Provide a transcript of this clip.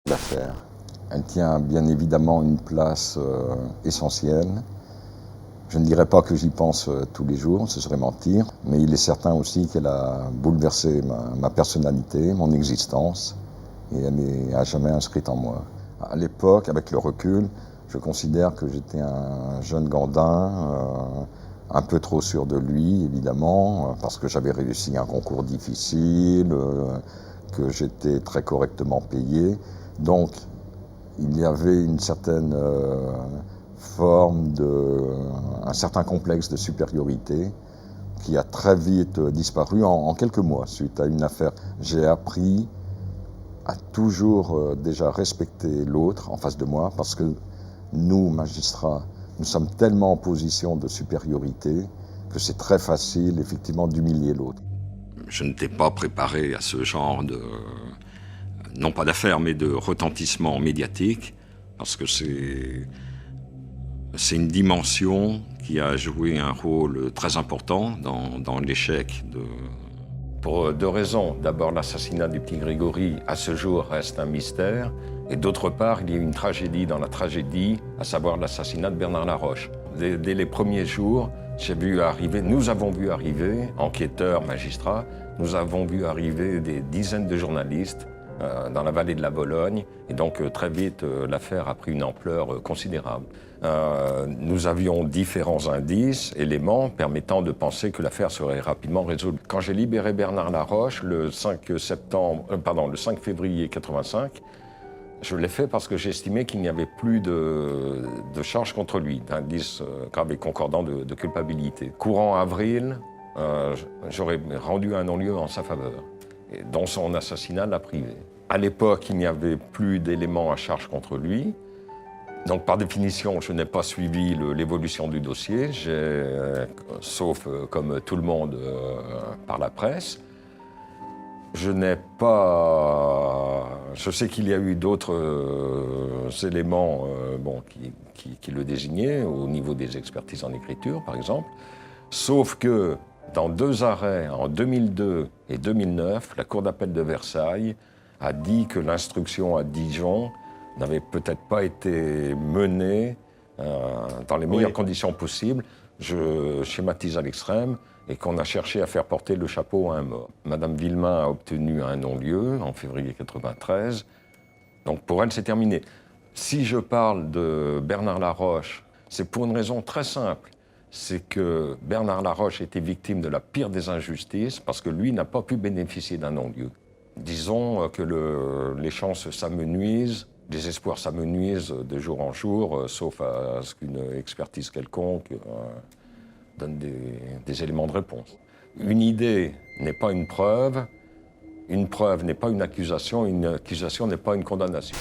L'affaire. Elle tient bien évidemment une place essentielle. Je ne dirais pas que j'y pense tous les jours, ce serait mentir, mais il est certain aussi qu'elle a bouleversé ma personnalité, mon existence, et elle est à jamais inscrite en moi. À l'époque, avec le recul, je considère que j'étais un jeune gandin, un peu trop sûr de lui, évidemment, parce que j'avais réussi un concours difficile, que j'étais très correctement payé. Donc, il y avait une certaine un certain complexe de supériorité qui a très vite disparu en quelques mois suite à une affaire. J'ai appris à toujours déjà respecter l'autre en face de moi parce que nous, magistrats, nous sommes tellement en position de supériorité que c'est très facile effectivement d'humilier l'autre. Je n'étais pas préparé à ce genre de, non pas d'affaires, mais de retentissement médiatique, parce que c'est une dimension qui a joué un rôle très important dans l'échec de... Pour deux raisons. D'abord, l'assassinat du petit Grégory, à ce jour, reste un mystère. Et d'autre part, il y a une tragédie dans la tragédie, à savoir l'assassinat de Bernard Laroche. Dès les premiers jours, nous avons vu arriver, enquêteurs, magistrats, nous avons vu arriver des dizaines de journalistes dans la vallée de la Vologne. Et donc, très vite, l'affaire a pris une ampleur considérable. Nous avions différents indices, éléments permettant de penser que l'affaire serait rapidement résolue. Quand j'ai libéré Bernard Laroche le 5 février 85, je l'ai fait parce que j'estimais qu'il n'y avait plus de charges contre lui, d'indices graves et concordants de culpabilité. Courant avril, j'aurais rendu un non-lieu en sa faveur, et dont son assassinat l'a privé. À l'époque, il n'y avait plus d'éléments à charge contre lui. Donc, par définition, je n'ai pas suivi l'évolution du dossier, sauf comme tout le monde par la presse. Je sais qu'il y a eu d'autres éléments qui le désignaient, au niveau des expertises en écriture, par exemple. Sauf que, dans deux arrêts, en 2002 et 2009, la Cour d'appel de Versailles a dit que l'instruction à Dijon n'avait peut-être pas été menée dans les meilleures conditions possibles. Je schématise à l'extrême, et qu'on a cherché à faire porter le chapeau à un mort. Madame Villemain a obtenu un non-lieu en février 93, donc pour elle c'est terminé. Si je parle de Bernard Laroche, c'est pour une raison très simple, c'est que Bernard Laroche était victime de la pire des injustices parce que lui n'a pas pu bénéficier d'un non-lieu. Disons que les chances s'amenuisent, les espoirs s'amenuisent de jour en jour, sauf à ce qu'une expertise quelconque donne des éléments de réponse. Une idée n'est pas une preuve n'est pas une accusation n'est pas une condamnation.